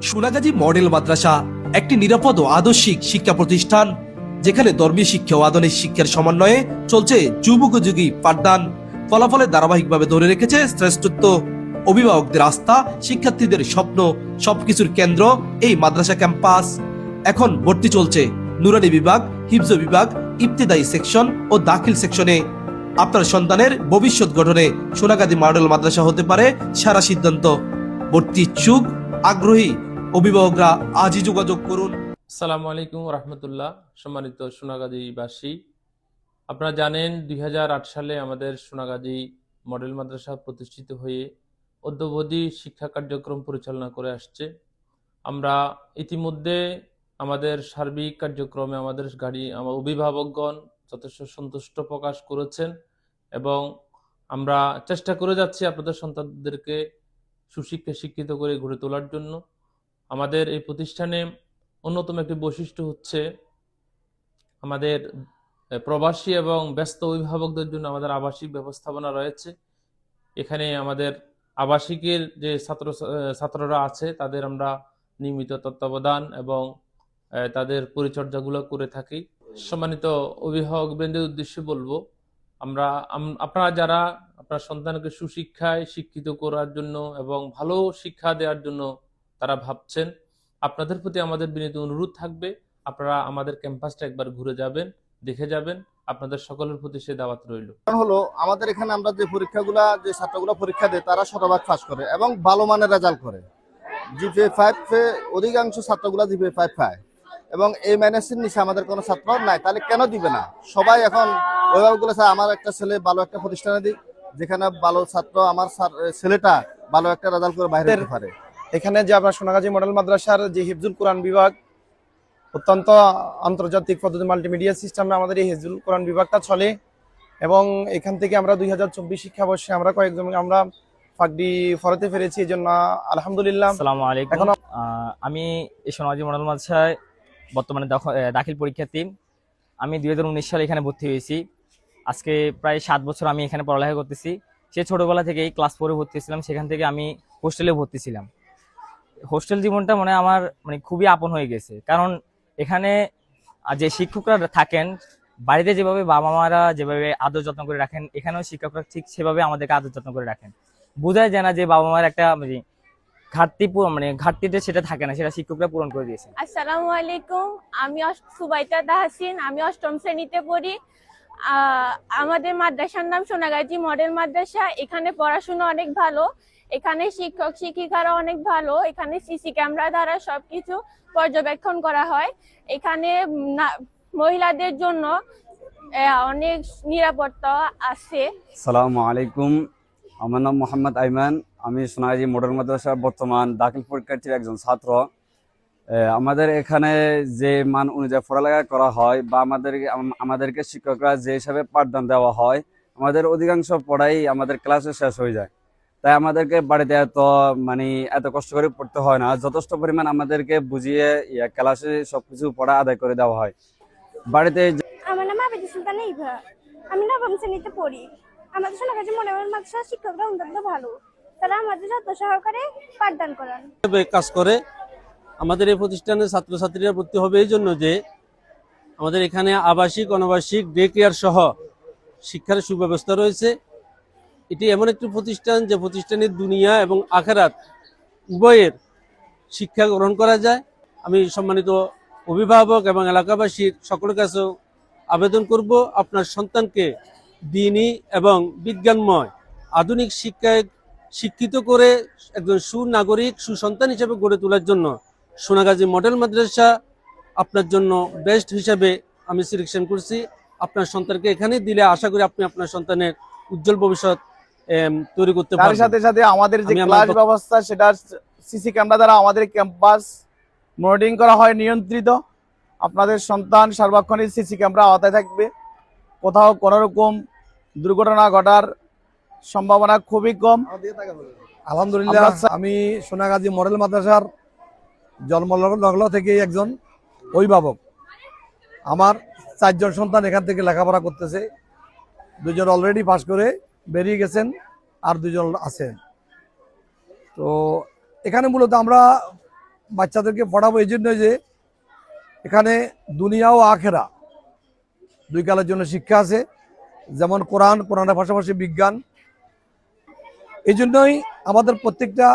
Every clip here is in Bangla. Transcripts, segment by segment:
সোনাগাজী মডেল মাদ্রাসা একটি নিরাপদ ও আদর্শিক শিক্ষা প্রতিষ্ঠান, যেখানে ধর্মীয় শিক্ষা ও আধুনিক শিক্ষার সমন্বয়ে চলছে যুগোপযোগী পাঠদান। ফলাফলে ধারাবাহিকভাবে ধরে রেখেছে শ্রেষ্ঠত্ব। অভিভাবকদের আস্থা, শিক্ষার্থীদের স্বপ্ন, সবকিছুর কেন্দ্র এই মাদ্রাসা ক্যাম্পাস। এখন ভর্তি চলছে নুরানি বিভাগ, হিফজ বিভাগ, ইবতেদায়ী সেকশন ও দাখিল সেকশনে। আপনার সন্তানের ভবিষ্যৎ গঠনে সোনাগাজী মডেল মাদ্রাসা হতে পারে সেরা সিদ্ধান্ত। ভর্তি ইচ্ছুক আগ্রহী অভিভাবকরা আজই যোগাযোগ করুন। আসসালামু আলাইকুম রহমতুল্লাহ। সম্মানিত সোনাগাজীবাসী, আপনারা জানেন 2008 সালে আমাদের সোনাগাজী মডেল মাদ্রাসা প্রতিষ্ঠিত হয়ে অদ্যাবধি শিক্ষা কার্যক্রম পরিচালনা করে আসছে। আমরা ইতিমধ্যে আমাদের সার্বিক কার্যক্রমে আমাদের অভিভাবকগণ যথেষ্ট সন্তুষ্ট প্রকাশ করেছেন এবং আমরা চেষ্টা করে যাচ্ছি আপনাদের সন্তানদেরকে সুশিক্ষা শিক্ষিত করে গড়ে তোলার জন্য। আমাদের এই প্রতিষ্ঠানে অন্যতম একটি বৈশিষ্ট্য হচ্ছে আমাদের প্রবাসী এবং ব্যস্ত অভিভাবকদের জন্য আমাদের আবাসিক ব্যবস্থাপনা রয়েছে। এখানে আমাদের আবাসিকের যে ছাত্ররা আছে তাদের আমরা নিয়মিত তত্ত্বাবধান এবং তাদের পরিচর্যাগুলো করে থাকি। সম্মানিত অভিভাবকবৃন্দের উদ্দেশ্যে বলবো, আপনারা যারা আপনার সন্তানকে সুশিক্ষায় শিক্ষিত করার জন্য এবং ভালো শিক্ষা দেওয়ার জন্য তারা ভাবছেন, আপনাদের প্রতি আমাদের বিনীত অনুরোধ থাকবে, আপনারা আমাদের ক্যাম্পাসটা একবার ঘুরে যাবেন, দেখে যাবেন। আপনাদের সকলের প্রতি সে দাওয়াত রইল। হলো আমাদের এখানে আমরা যে পরীক্ষাগুলা যে ছাত্রগুলো পরীক্ষা দেয় তারা শতভাগ পাস করে এবং ভালো মানের রেজাল্ট করে। জিপিএ 5 অধিকাংশ ছাত্রগুলা জিপিএ 5 পায় এবং এই মাইনাসের নিচে আমাদের কোনো ছাত্র নাই। তাহলে কেন দিবে না? সবাই এখন অভিভাবকগুলো চায় আমার একটা ছেলে ভালো একটা প্রতিষ্ঠানে দিক, যেখানে ভালো ছাত্র আমার ছেলেটা ভালো একটা রেজাল্ট করে বাইরে যেতে পারে। এখানে যে আপনার সোনাগাজী মডেল মাদ্রাসার যে হিফজুল কোরআন বিভাগ, অত্যন্ত আন্তর্জাতিক পদ্ধতি মাল্টিমিডিয়া সিস্টেমে আমাদের এই হিফজুল কোরআন বিভাগটা চলে এবং এখান থেকে আমরা 2024 শিক্ষাবর্ষে আমরা কয়েকজন আমরা ফাঁকডি ফরাতে পেরেছি। এই জন্য আলহামদুলিল্লাহ। আসসালামু আলাইকুম। এখন আমি এই সোনাগাজী মডেল মাদ্রাসায় বর্তমানে দাখিল পরীক্ষার্থী। আমি 2019 সালে এখানে ভর্তি হয়েছি। আজকে প্রায় 7 বছর আমি এখানে পড়ালেখা করতেছি। সে ছোটবেলা থেকেই ক্লাস 4-এ ভর্তি ছিলাম, সেখান থেকে আমি হোস্টেলে ভর্তি ছিলাম। হোস্টেল জীবনটা আমার খুবই আপন হয়ে গেছে, কারণ এখানে যে শিক্ষকরা থাকেন, বাড়িতে যেভাবে বাবা মারা যেভাবে আদর যত্ন করে রাখেন, এখানেও শিক্ষকরা ঠিক সেভাবে আমাদেরকে আদর যত্ন করে রাখেন। বোঝায় যায় না যে বাবা মার একটা ঘাটতিটা সেটা থাকে না, সেটা শিক্ষকরা পূরণ করে দিয়েছে। আসসালামু আলাইকুম, আমি সুবাইতা তাহসিন, আমি 8ম শ্রেণীতে পড়ি। আমাদের মাদ্রাসার নাম সোনাগাজী মডেল মাদ্রাসা। এখানে পড়াশোনা অনেক ভালো, এখানে শিক্ষক শিক্ষিকারা অনেক ভালো, এখানে সিসি ক্যামেরা দ্বারা সবকিছু পর্যবেক্ষণ করা হয়। এখানে মহিলাদের জন্য অনেক নিরাপত্তা আছে। আসসালামু আলাইকুম, আমার নাম মোহাম্মদ আইমান। আমি সোনাগাজী মডেল মাদ্রাসার বর্তমান দাখিল পরীক্ষার্থীর একজন ছাত্র। আমাদের এখানে যে মান অনুযায়ী পড়ালেখা করা হয় বা আমাদেরকে শিক্ষকরা যে হিসাবে পাঠদান দেওয়া হয়, আমাদের অধিকাংশ পড়াই আমাদের ক্লাসে শেষ হয়ে যায়। তাই আমাদেরকে বাড়িতে এত কষ্ট করে পড়তে হয় না। যথেষ্ট পরিমাণ আমাদেরকে বুঝিয়ে ক্লাসে সবকিছু পড়া আদায় করে দেওয়া হয়। বাড়িতে আমার নাম আবেদা সুলতানা ইভা, আমি 9ম শ্রেণীতে পড়ি। আমাদের সোনাগাজী মডেল মাদ্রাসার শিক্ষকরা অত্যন্ত ভালো, তারা আমাদের যত্ন সহকারে পাঠদান করান। কাজ করে আমাদের এই প্রতিষ্ঠানে ছাত্রছাত্রীরা ভর্তি হবে এই জন্য যে আমাদের এখানে আবাসিক অনাবাসিক ডে কেয়ার সহ শিক্ষার সুব্যবস্থা রয়েছে। এটি এমন একটি প্রতিষ্ঠান যে প্রতিষ্ঠানের দুনিয়া এবং আখিরাত উভয়ের শিক্ষা গ্রহণ করা যায়। আমি সম্মানিত অভিভাবক এবং এলাকাবাসীর সকলের কাছে আবেদন করব, আপনার সন্তানকে দ্বীনী এবং বিজ্ঞানময় আধুনিক শিক্ষায় শিক্ষিত করে একজন সুনাগরিক সুসন্তান হিসেবে গড়ে তোলার জন্য সোনাগাজী মডেল মাদ্রাসা আপনার জন্য বেস্ট হিসেবে আমি সিলেকশন করছি। আপনার সন্তানকে এখানে দিলে আশা করি আপনি আপনার সন্তানের উজ্জ্বল ভবিষ্যৎ তৈরি করতে পারবেন। তার সাথে সাথে আমাদের যে ক্লাস ব্যবস্থা, সেটা সিসি ক্যামেরা দ্বারা আমাদের ক্যাম্পাস মনিটরিং করা হয়, নিয়ন্ত্রিত। আপনাদের সন্তান সার্বক্ষণিক সিসি ক্যামেরা আওতায় থাকবে। কোথাও কোনো রকম দুর্ঘটনা ঘটার সম্ভাবনা খুবই কম। আলহামদুলিল্লাহ, আমি সোনাগাজী মডেল মাদ্রাসার জন্মলগ্ন থেকে একজন অভিভাবক। আমার 4 জন সন্তান এখান থেকে লেখাপড়া করতেছে। 2 জন অলরেডি পাস করে বেরিয়ে গেছেন, আর 2 জন আছেন। তো এখানে মূলত আমরা বাচ্চাদেরকে পড়াবো এই জন্য যে এখানে দুনিয়া ও আখেরা দুই কালের জন্য শিক্ষা আছে, যেমন কোরআনের পাশাপাশি বিজ্ঞান। এই জন্যই আমাদের প্রত্যেকটা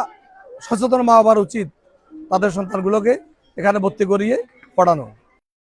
সচেতন মা বাবার উচিত তাদের সন্তানগুলোকে এখানে ভর্তি করিয়ে পড়ানো।